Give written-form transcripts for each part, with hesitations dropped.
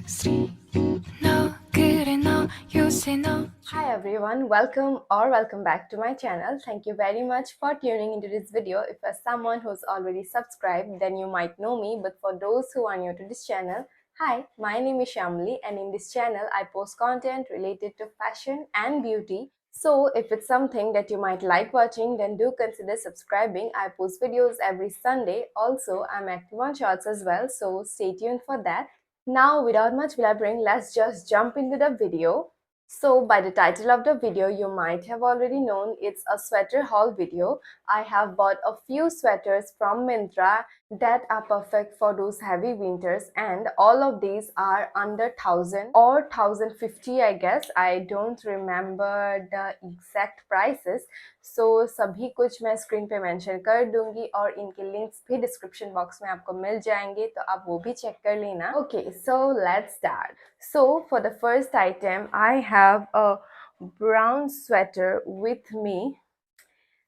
sleep. No good enough, you say no. Hi everyone, welcome back to my channel. Thank you very much for tuning into this video. If you're someone who's already subscribed, then you might know me, but for those who are new to this channel, hi, my name is Shamli, and in this channel I post content related to fashion and beauty. So if it's something that you might like watching, then do consider subscribing. I post videos every Sunday. Also, I'm active on shorts as well, so stay tuned for that. Now, without much blabbering, let's just jump into the video. So by the title of the video, you might have already known it's a sweater haul video. I have bought a few sweaters from Myntra that are perfect for those heavy winters, and all of these are under 1000 or 1050 I guess. I don't remember the exact prices. So सभी कुछ मैं screen पे mention कर दूंगी और इनके links भी description box में आपको मिल जाएंगे, तो आप वो भी चेक कर लेना. Okay, so let's start. So for the first item, I have a brown sweater with me.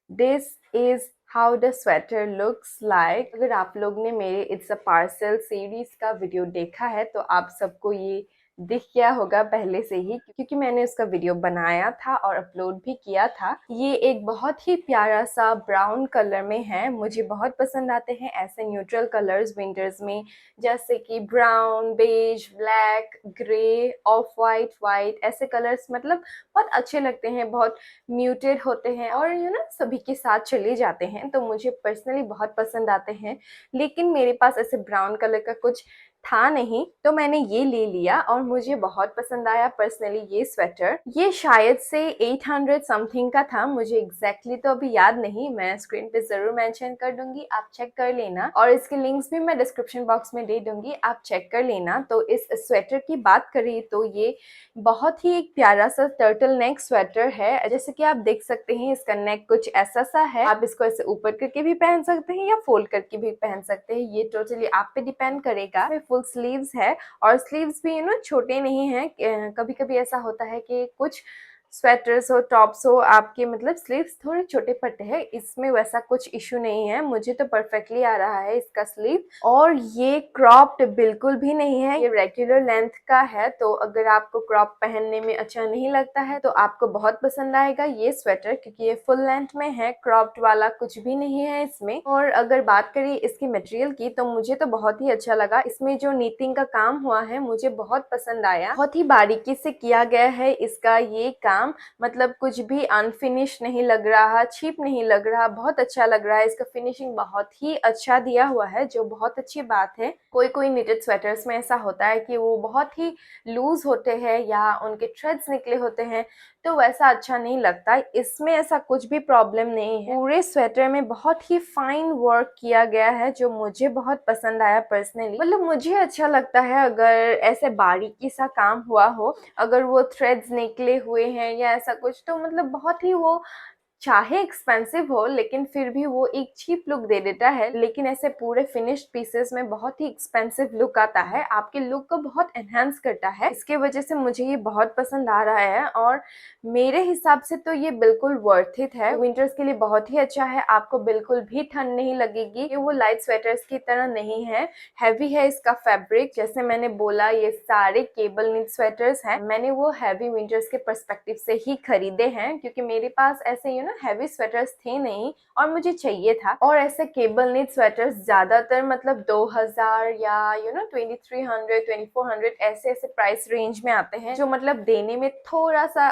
This is how the sweater looks like. अगर आप लोग ने मेरे It's a Parcel सीरीज का वीडियो देखा है तो आप सबको ये दिख गया होगा पहले से ही, क्योंकि मैंने उसका वीडियो बनाया था और अपलोड भी किया था. ये एक बहुत ही प्यारा सा ब्राउन कलर में है. मुझे बहुत पसंद आते हैं ऐसे न्यूट्रल कलर्स विंटर्स में, जैसे कि brown, beige, black, grey, off white, white, ऐसे कलर्स मतलब बहुत अच्छे लगते हैं, बहुत म्यूटेड होते हैं और सभी के साथ चले जाते हैं, तो मुझे पर्सनली बहुत पसंद आते हैं. लेकिन मेरे पास ऐसे ब्राउन कलर का कुछ था नहीं, तो मैंने ये ले लिया और मुझे बहुत पसंद आया पर्सनली ये स्वेटर. ये शायद से 800 समथिंग का था, मुझे एग्जैक्टली तो अभी याद नहीं. मैं स्क्रीन पे जरूर मेंशन कर दूंगी, आप चेक कर लेना, और इसके लिंक्स भी मैं डिस्क्रिप्शन बॉक्स में दे दूंगी, आप चेक कर लेना. तो इस स्वेटर की बात करें तो ये बहुत ही एक प्यारा सा टर्टल नेक स्वेटर है. जैसे कि आप देख सकते हैं इसका नेक कुछ ऐसा सा है. आप इसको ऐसे ऊपर करके भी पहन सकते हैं या फोल्ड करके भी पहन सकते हैं, ये टोटली आप पे डिपेंड करेगा. फुल स्लीव्स है और स्लीव्स भी छोटे नहीं हैं. कभी कभी ऐसा होता है कि कुछ स्वेटर्स हो, टॉप्स हो, आपके मतलब स्लीव्स थोड़े छोटे पड़ते हैं. इसमें वैसा कुछ इशू नहीं है, मुझे तो परफेक्टली आ रहा है इसका स्लीव. और ये क्रॉप्ड बिल्कुल भी नहीं है, ये रेगुलर लेंथ का है. तो अगर आपको क्रॉप पहनने में अच्छा नहीं लगता है तो आपको बहुत पसंद आएगा ये स्वेटर, क्योंकि ये फुल लेंथ में है, क्रॉप्ड वाला कुछ भी नहीं है इसमें. और अगर बात करें इसकी मटेरियल की तो मुझे तो बहुत ही अच्छा लगा. इसमें जो नीटिंग का काम हुआ है मुझे बहुत पसंद आया. बहुत ही बारीकी से किया गया है इसका ये काम, मतलब कुछ भी अनफिनिश नहीं लग रहा, चीप नहीं लग रहा, बहुत अच्छा लग रहा है. इसका फिनिशिंग बहुत ही अच्छा दिया हुआ है, जो बहुत अच्छी बात है. कोई कोई निटेड स्वेटर्स में ऐसा होता है कि वो बहुत ही लूज होते हैं या उनके थ्रेड्स निकले होते हैं, तो वैसा अच्छा नहीं लगता. इसमें ऐसा कुछ भी प्रॉब्लम नहीं है. पूरे स्वेटर में बहुत ही फाइन वर्क किया गया है, जो मुझे बहुत पसंद आया पर्सनली. मतलब मुझे अच्छा लगता है अगर ऐसे बारीकी सा काम हुआ हो, अगर वो थ्रेड्स निकले हुए हैं या ऐसा कुछ, तो मतलब बहुत ही वो चाहे एक्सपेंसिव हो लेकिन फिर भी वो एक चीप लुक दे देता है. लेकिन ऐसे पूरे फिनिश्ड पीसेस में बहुत ही एक्सपेंसिव लुक आता है, आपके लुक को बहुत एनहांस करता है. इसके वजह से मुझे ये बहुत पसंद आ रहा है और मेरे हिसाब से तो ये बिल्कुल वर्थ इट है. विंटर्स के लिए बहुत ही अच्छा है, आपको बिल्कुल भी ठंड नहीं लगेगी. ये वो लाइट स्वेटर्स की तरह नहीं है, हैवी है इसका फैब्रिक. जैसे मैंने बोला ये सारे केबल निट स्वेटर्स हैं, मैंने वो हैवी विंटर्स के पर्सपेक्टिव से ही खरीदे हैं, क्योंकि मेरे पास ऐसे हैवी स्वेटर्स थे नहीं और मुझे चाहिए था. और ऐसे केबल निट स्वेटर्स ज्यादातर मतलब 2000 या 2300 2400 ऐसे ऐसे प्राइस रेंज में आते हैं, जो मतलब देने में थोड़ा सा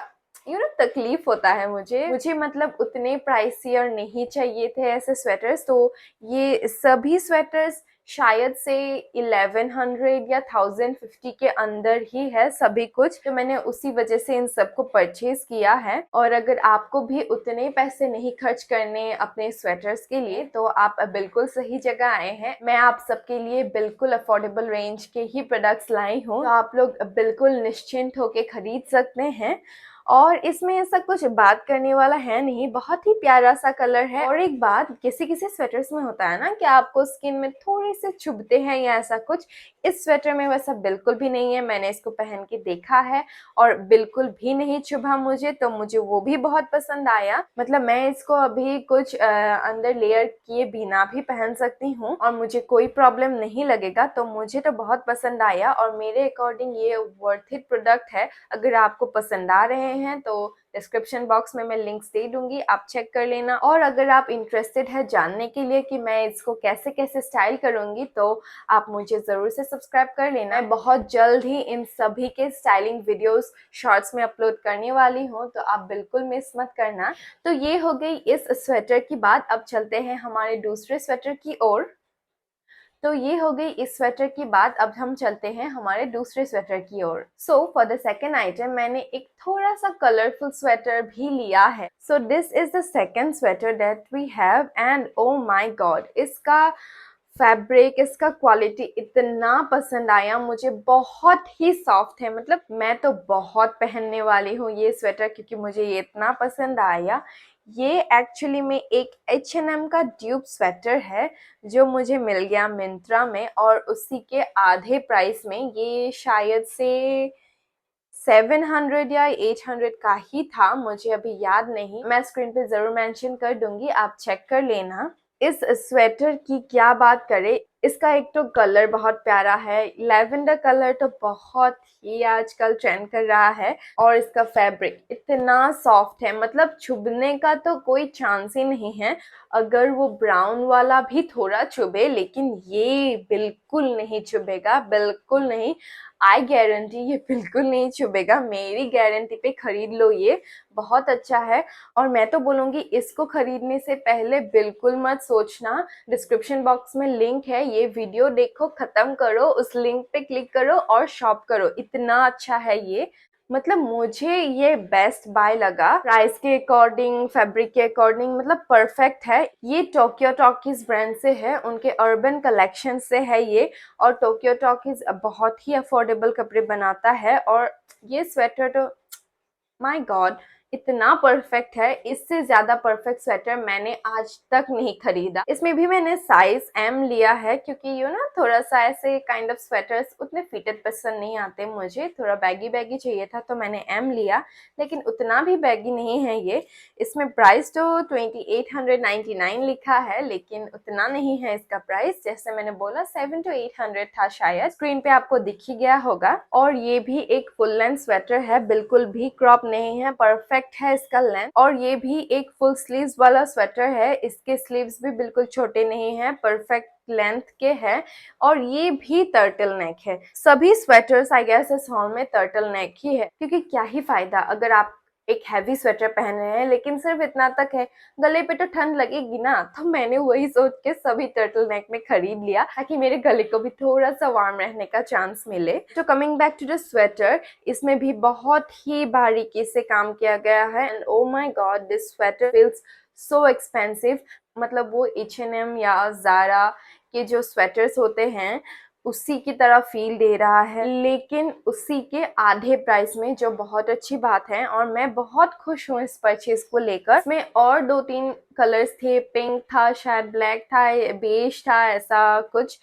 तकलीफ होता है. मुझे मतलब उतने प्राइसियर नहीं चाहिए थे ऐसे स्वेटर्स. तो ये सभी स्वेटर्स शायद से 1100 या 1050 के अंदर ही है सभी कुछ, तो मैंने उसी वजह से इन सबको परचेज किया है. और अगर आपको भी उतने पैसे नहीं खर्च करने अपने स्वेटर्स के लिए, तो आप बिल्कुल सही जगह आए हैं. मैं आप सबके लिए बिल्कुल अफोर्डेबल रेंज के ही प्रोडक्ट्स लाई हूँ, तो आप लोग बिल्कुल निश्चिंत होके खरीद सकते हैं. और इसमें ऐसा कुछ बात करने वाला है नहीं, बहुत ही प्यारा सा कलर है. और एक बात, किसी किसी स्वेटर्स में होता है ना कि आपको स्किन में थोड़े से चुभते हैं या ऐसा कुछ, इस स्वेटर में वैसा बिल्कुल भी नहीं है, मैंने इसको पहन के देखा है और बिल्कुल भी नहीं चुभा मुझे, तो मुझे वो भी बहुत पसंद आया। मतलब मैं इसको अभी कुछ अंदर लेयर किए बिना भी पहन सकती हूँ और मुझे कोई प्रॉब्लम नहीं लगेगा, तो मुझे तो बहुत पसंद आया और मेरे अकॉर्डिंग ये वर्थ इट प्रोडक्ट है। अगर आपको पसंद आ रहे हैं तो डिस्क्रिप्शन बॉक्स में मैं लिंक्स दे दूंगी, आप चेक कर लेना। और अगर आप इंटरेस्टेड है जानने के लिए कि मैं इसको कैसे कैसे स्टाइल करूंगी, तो आप मुझे ज़रूर से सब्सक्राइब कर लेना। मैं बहुत जल्द ही इन सभी के स्टाइलिंग वीडियोस शॉर्ट्स में अपलोड करने वाली हूँ, तो आप बिल्कुल मिस मत करना। तो ये हो गई इस स्वेटर की बात। अब चलते हैं हमारे दूसरे स्वेटर की ओर। तो ये हो गई इस स्वेटर की बात, अब हम चलते हैं हमारे दूसरे स्वेटर की ओर। So for the second item मैंने एक थोड़ा सा कलरफुल स्वेटर भी लिया है। So this is the second sweater that we have and oh my God, इसका फैब्रिक, इसका क्वालिटी इतना पसंद आया मुझे, बहुत ही सॉफ्ट है। मतलब मैं तो बहुत पहनने वाली हूँ ये स्वेटर क्योंकि मुझे ये इतना पसंद आया। ये एक्चुअली में एक H&M का ड्यूब स्वेटर है जो मुझे मिल गया मिंत्रा में और उसी के आधे प्राइस में। ये शायद से 700 या 800 का ही था, मुझे अभी याद नहीं, मैं स्क्रीन पे जरूर मेंशन कर दूंगी, आप चेक कर लेना। इस स्वेटर की क्या बात करें, इसका एक तो कलर बहुत प्यारा है, लेवेंडर कलर तो बहुत ही आजकल ट्रेंड कर रहा है। और इसका फैब्रिक इतना सॉफ्ट है, मतलब छुभने का तो कोई चांस ही नहीं है। अगर वो ब्राउन वाला भी थोड़ा चुभे, लेकिन ये बिल्कुल नहीं चुभेगा, बिल्कुल नहीं। आई गारंटी ये बिल्कुल नहीं चुभेगा, मेरी गारंटी पे खरीद लो, ये बहुत अच्छा है। और मैं तो बोलूँगी इसको खरीदने से पहले बिल्कुल मत सोचना, डिस्क्रिप्शन बॉक्स में लिंक है, ये वीडियो देखो, खत्म करो, उस लिंक पे क्लिक करो और शॉप करो, इतना अच्छा है ये। मतलब मुझे ये बेस्ट बाय लगा, प्राइस के अकॉर्डिंग, फैब्रिक के अकॉर्डिंग, मतलब परफेक्ट है। ये टोक्यो टॉकीज ब्रांड से है, उनके अर्बन कलेक्शन से है ये। और टोक्यो टॉकीज बहुत ही अफोर्डेबल कपड़े बनाता है और ये स्वेटर तो माय गॉड इतना परफेक्ट है, इससे ज्यादा परफेक्ट स्वेटर मैंने आज तक नहीं खरीदा। इसमें भी मैंने साइज एम लिया है क्योंकि यू ना थोड़ा सा ऐसे काइंड ऑफ स्वेटर्स उतने फिटेड पसंद नहीं आते मुझे, थोड़ा बैगी बैगी चाहिए था तो मैंने एम लिया, लेकिन उतना भी बैगी नहीं है ये। इसमें प्राइस तो 2899 लिखा है, लेकिन उतना नहीं है इसका प्राइस, जैसे मैंने बोला 7 to 800 था शायद, स्क्रीन पे आपको दिख ही गया होगा। और ये भी एक फुल लेंथ स्वेटर है, बिल्कुल भी क्रॉप नहीं है, परफेक्ट है इसका लेंथ। और ये भी एक फुल स्लीव्स वाला स्वेटर है, इसके स्लीव्स भी बिल्कुल छोटे नहीं है, परफेक्ट लेंथ के है। और ये भी टर्टल नेक है, सभी स्वेटर्स आई गेस इस हॉल में टर्टल नेक ही है, क्योंकि क्या ही फायदा अगर आप एक हैवी स्वेटर पहन रहे हैं लेकिन सिर्फ इतना तक है, गले पे तो ठंड लगेगी ना। तो मैंने वही सोच के सभी टर्टल नेक में खरीद लिया ताकि मेरे गले को भी थोड़ा सा वार्म रहने का चांस मिले। तो coming back to the sweater, इसमें भी बहुत ही बारीकी से काम किया गया है and oh my God this sweater feels so expensive. मतलब वो H&M या ज़ारा के जो स्वेटर्स होते हैं उसी की तरह फील दे रहा है, लेकिन उसी के आधे प्राइस में, जो बहुत अच्छी बात है। और मैं बहुत खुश हूँ इस परचेज को लेकर। इसमें और 2-3 कलर्स थे, पिंक था, शायद ब्लैक था, बेज था, ऐसा कुछ।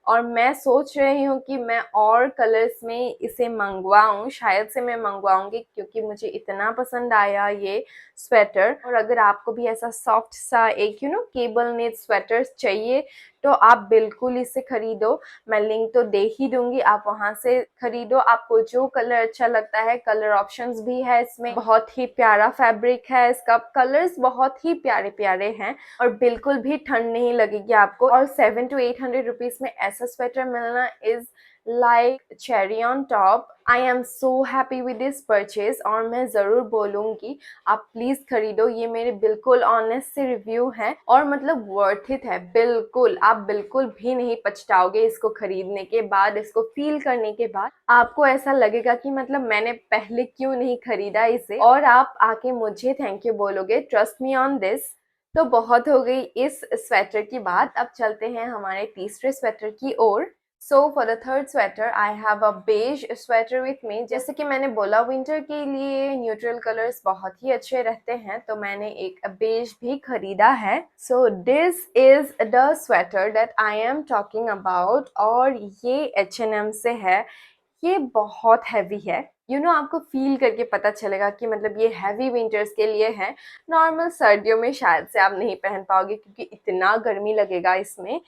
और मैं सोच रही हूँ कि मैं और कलर्स में इसे मंगवाऊँ, शायद से मैं मंगवाऊंगी क्योंकि मुझे इतना पसंद आया ये स्वेटर। और अगर आपको भी ऐसा सॉफ्ट सा एक केबल नेट स्वेटर चाहिए तो आप बिल्कुल इसे खरीदो, मैं लिंक तो दे ही दूंगी, आप वहां से खरीदो। आपको जो कलर अच्छा लगता है, कलर ऑप्शंस भी है इसमें, बहुत ही प्यारा फैब्रिक है इसका, कलर्स बहुत ही प्यारे प्यारे हैं और बिल्कुल भी ठंड नहीं लगेगी आपको। और 7 to 800 रुपीज में ऐसा स्वेटर मिलना is like cherry on top. I am so happy with this purchase और मैं ज़रूर बोलूँगी आप प्लीज़ खरीदो, ये मेरे बिल्कुल ऑनेस्ट से रिव्यू है और मतलब वर्थ इट है बिल्कुल। आप बिल्कुल भी नहीं पछताओगे इसको खरीदने के बाद, इसको फील करने के बाद आपको ऐसा लगेगा कि मतलब मैंने पहले क्यों नहीं खरीदा इसे, और आप आके मुझे थैंक यू बोलोगे, ट्रस्ट मी ऑन दिस। तो बहुत हो गई इस स्वेटर की बात, अब चलते हैं हमारे तीसरे स्वेटर की ओर। So for the third sweater I have a beige sweater with me. जैसे कि मैंने बोला विंटर के लिए न्यूट्रल कलर्स बहुत ही अच्छे रहते हैं, तो मैंने एक बेज भी खरीदा है। So this is the sweater that I am talking about, और ये H&M से है। ये बहुत हैवी है, आपको फील करके पता चलेगा कि मतलब ये हैवी विंटर्स के लिए है। नॉर्मल सर्दियों में शायद से आप नहीं पहन पाओगे क्योंकि इतना गर्मी लगेगा इसमें।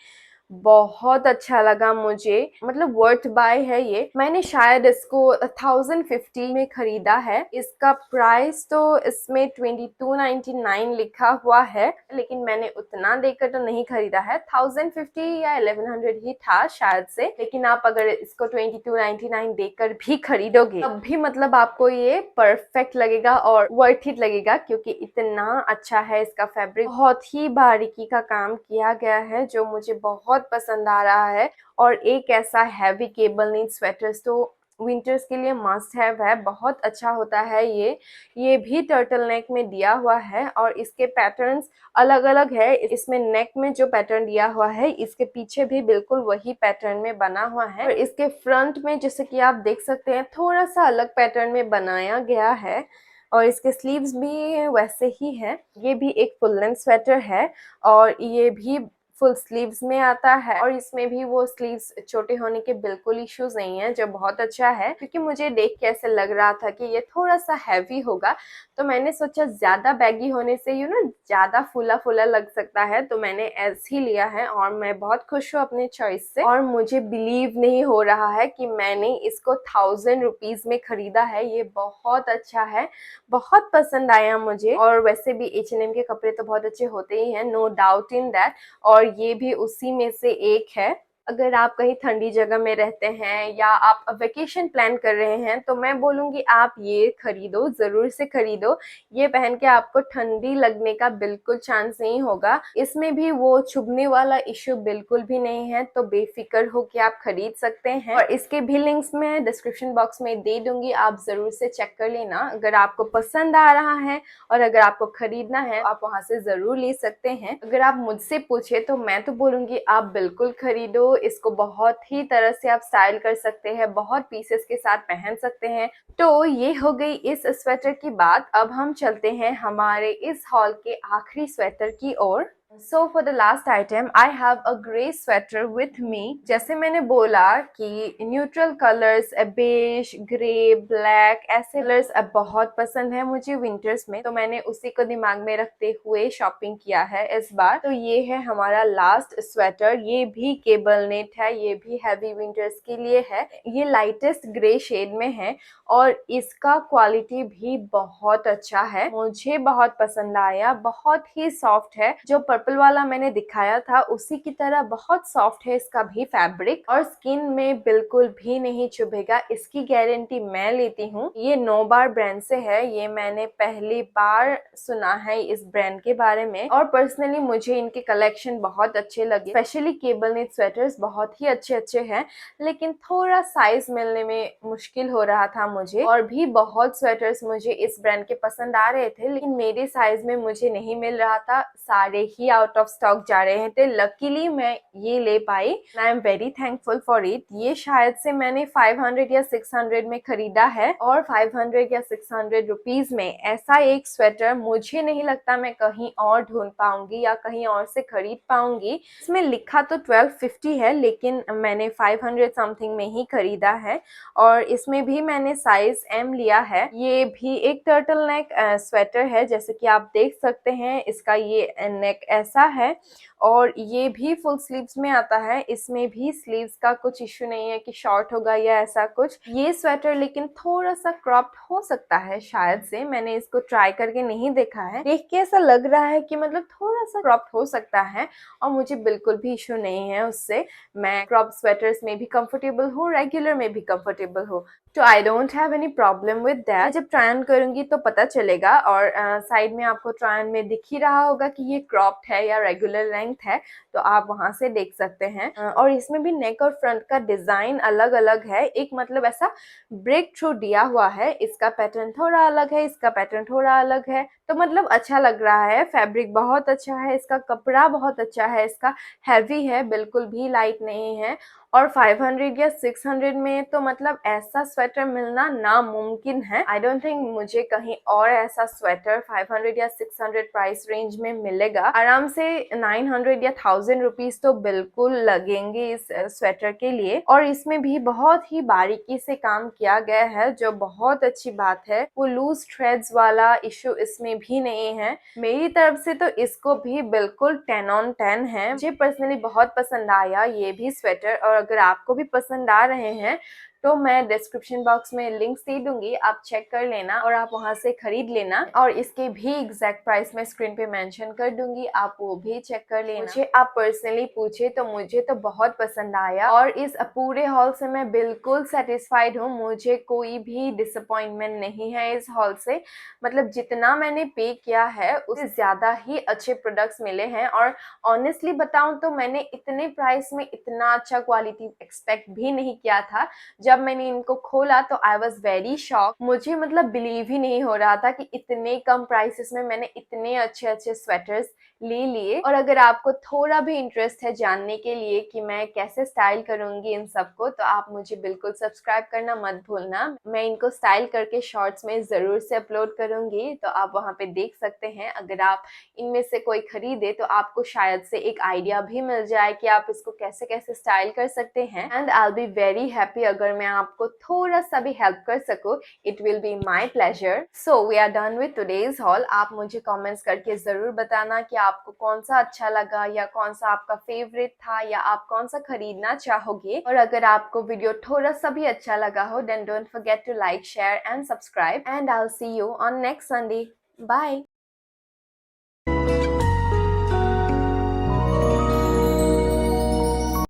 बहुत अच्छा लगा मुझे, मतलब वर्थ बाय है ये। मैंने शायद इसको 1050 में खरीदा है। इसका प्राइस तो इसमें 2299 लिखा हुआ है, लेकिन मैंने उतना देकर तो नहीं खरीदा है। 1050 या 1100 ही था शायद से। लेकिन आप अगर इसको 2299 देकर भी खरीदोगे तब भी मतलब आपको ये परफेक्ट लगेगा और वर्थ इट लगेगा, क्योंकि इतना अच्छा है इसका फैब्रिक। बहुत ही बारीकी का काम किया गया है जो मुझे बहुत पसंद आ रहा है। और एक ऐसा हैवी केबल नीड स्वेटर्स तो विंटर्स के लिए मस्ट हैव है। बहुत अच्छा होता है ये भी टर्टल नेक में दिया हुआ है और इसके पैटर्न्स अलग अलग है। इसमें नेक में जो पैटर्न दिया हुआ है इसके पीछे भी बिल्कुल वही पैटर्न में बना हुआ है, और इसके फ्रंट में जैसे कि आप देख सकते हैं थोड़ा सा अलग पैटर्न में बनाया गया है, और इसके स्लीव्स भी वैसे ही है। ये भी एक फुल लेंथ स्वेटर है और ये भी फुल स्लीव्स में आता है, और इसमें भी वो स्लीव्स छोटे होने के बिल्कुल इश्यूज नहीं है, जो बहुत अच्छा है। क्योंकि मुझे देख के ऐसे लग रहा था कि ये थोड़ा सा हैवी होगा, तो मैंने सोचा ज्यादा बैगी होने से ज्यादा फूला फूला लग सकता है, तो मैंने ऐसे ही लिया है और मैं बहुत खुश हूँ अपने चॉइस से। और मुझे बिलीव नहीं हो रहा है कि मैंने इसको 1000 रुपीज में खरीदा है। ये बहुत अच्छा है, बहुत पसंद आया मुझे। और वैसे भी H&M के कपड़े तो बहुत अच्छे होते ही हैं, नो डाउट इन दैट, और ये भी उसी में से एक है। अगर आप कहीं ठंडी जगह में रहते हैं या आप वेकेशन प्लान कर रहे हैं तो मैं बोलूँगी आप ये खरीदो, ज़रूर से खरीदो। ये पहन के आपको ठंडी लगने का बिल्कुल चांस नहीं होगा। इसमें भी वो चुभने वाला इश्यू बिल्कुल भी नहीं है, तो बेफिक्र होके आप खरीद सकते हैं। और इसके भी लिंक्स मैं डिस्क्रिप्शन बॉक्स में दे दूंगी, आप ज़रूर से चेक कर लेना। अगर आपको पसंद आ रहा है और अगर आपको खरीदना है आप वहाँ से ज़रूर ले सकते हैं। अगर आप मुझसे पूछे तो मैं तो बोलूँगी आप बिल्कुल खरीदो। इसको बहुत ही तरह से आप स्टाइल कर सकते हैं, बहुत पीसेस के साथ पहन सकते हैं। तो ये हो गई इस स्वेटर की बात। अब हम चलते हैं हमारे इस हॉल के आखिरी स्वेटर की ओर। So for the last item, I have a grey sweater with me. जैसे मैंने बोला कि neutral colours, beige, grey, black, ऐसे कलर्स बहुत पसंद है मुझे विंटर्स में, तो मैंने उसी को दिमाग में रखते हुए शॉपिंग किया है इस बार। तो ये है हमारा लास्ट स्वेटर। ये भी केबल नेट है, ये भी हैवी विंटर्स के लिए है। ये लाइटेस्ट ग्रे शेड में है और इसका क्वालिटी भी बहुत अच्छा है, मुझे बहुत पसंद आया। बहुत ही सॉफ्ट है, जो पर्पल वाला मैंने दिखाया था उसी की तरह बहुत सॉफ्ट है इसका भी फैब्रिक, और स्किन में बिल्कुल भी नहीं चुभेगा, इसकी गारंटी मैं लेती हूँ। ये नोबार ब्रांड से है, ये मैंने पहली बार सुना है इस ब्रांड के बारे में, और पर्सनली मुझे इनके कलेक्शन बहुत अच्छे लगे। स्पेशली केबल नेट स्वेटर्स बहुत ही अच्छे अच्छे हैं, लेकिन थोड़ा साइज मिलने में मुश्किल हो रहा था मुझे। और भी बहुत स्वेटर्स मुझे इस ब्रांड के पसंद आ रहे थे, लेकिन मेरे साइज में मुझे नहीं मिल रहा था, सारे ही आउट ऑफ स्टॉक जा रहे थे। लकीली मैं ये ले पाई, I am very thankful for it. ये शायद से मैंने 500 या 600 में खरीदा है, और 500 या 600 रुपीज में ऐसा एक स्वेटर मुझे नहीं लगता मैं कहीं और ढूंढ पाऊंगी या कहीं और से खरीद पाऊंगी। इसमें लिखा तो 1250 है, लेकिन मैंने 500 समथिंग में ही खरीदा है, और इसमें भी मैंने साइज M लिया है। ये भी एक टर्टल नेक स्वेटर है, जैसे कि आप देख सकते हैं इसका ये नेक ऐसा है, और ये भी फुल स्लीव्स में आता है। इसमें भी स्लीव्स का कुछ इश्यू नहीं है कि शॉर्ट होगा या ऐसा कुछ। ये स्वेटर लेकिन थोड़ा सा क्रॉप्ड हो सकता है शायद से, मैंने इसको ट्राई करके नहीं देखा है। देख के ऐसा लग रहा है कि मतलब थोड़ा सा क्रॉप्ड हो सकता है, और मुझे बिल्कुल भी इश्यू नहीं है उससे। मैं क्रॉप स्वेटर्स में भी कंफर्टेबल हूँ, रेगुलर में भी कंफर्टेबल हूँ, तो I don't have any problem with that. जब ट्राई ऑन करूंगी तो पता चलेगा, और साइड में आपको ट्राई ऑन में दिख ही रहा होगा कि ये क्रॉप्ड है या रेगुलर लेंथ है, तो आप वहां से देख सकते हैं। और इसमें भी नेक और फ्रंट का डिजाइन अलग अलग है, एक मतलब ऐसा ब्रेक थ्रू दिया हुआ है। इसका पैटर्न थोड़ा अलग है, इसका पैटर्न थोड़ा अलग है, तो मतलब अच्छा लग रहा है। फैब्रिक बहुत अच्छा है, इसका कपड़ा बहुत अच्छा है, इसका हैवी है, बिल्कुल भी लाइट नहीं है, और 500 या 600 में तो मतलब ऐसा स्वेटर मिलना नामुमकिन है। आई डोंट थिंक मुझे कहीं और ऐसा स्वेटर 500 या 600 प्राइस रेंज में मिलेगा। आराम से 900 या 1000 रुपीज तो बिल्कुल लगेंगे इस स्वेटर के लिए। और इसमें भी बहुत ही बारीकी से काम किया गया है जो बहुत अच्छी बात है। वो लूज थ्रेड्स वाला इशू इसमें भी नहीं है। मेरी तरफ से तो इसको भी बिल्कुल 10 on 10 है। मुझे पर्सनली बहुत पसंद आया ये भी स्वेटर। और अगर आपको भी पसंद आ रहे हैं तो मैं डिस्क्रिप्शन बॉक्स में लिंक्स दे दूंगी, आप चेक कर लेना और आप वहां से खरीद लेना। और इसके भी एग्जैक्ट प्राइस मैं स्क्रीन पे मेंशन कर दूंगी, आप वो भी चेक कर लेना। मुझे आप पर्सनली पूछे तो मुझे तो बहुत पसंद आया और इस पूरे हॉल से मैं बिल्कुल सेटिस्फाइड हूँ। मुझे कोई भी डिसअपॉइंटमेंट नहीं है इस हॉल से। मतलब जितना मैंने पे किया है उससे ज्यादा ही अच्छे प्रोडक्ट्स मिले हैं। और ऑनेस्टली बताऊं तो मैंने इतने प्राइस में इतना अच्छा क्वालिटी एक्सपेक्ट भी नहीं किया था। जब मैंने इनको खोला तो आई वॉज वेरी शॉक। मुझे मतलब बिलीव ही नहीं हो रहा था कि इतने कम प्राइसेस में मैंने इतने अच्छे अच्छे स्वेटर्स ले लिए। और अगर आपको थोड़ा भी इंटरेस्ट है जानने के लिए कि मैं कैसे स्टाइल करूंगी इन सबको, तो आप मुझे बिल्कुल सब्सक्राइब करना मत भूलना। मैं इनको स्टाइल करके शॉर्ट्स में जरूर से अपलोड करूंगी, तो आप वहां पे देख सकते हैं। अगर आप इनमें से कोई खरीदे तो आपको शायद से एक आइडिया भी मिल जाए कि आप इसको कैसे कैसे स्टाइल कर सकते हैं। And I will be very happy अगर मैं आपको थोड़ा सा भी हेल्प कर सकूं। It will be my pleasure. So we are done with today's haul. आप मुझे कमेंट्स करके जरूर बताना कि आपको कौन सा अच्छा लगा या कौन सा आपका फेवरेट था या आप कौन सा खरीदना चाहोगे। और अगर आपको वीडियो थोड़ा सा भी अच्छा लगा हो then don't forget to like, share and subscribe. And I will see you on next Sunday. Bye.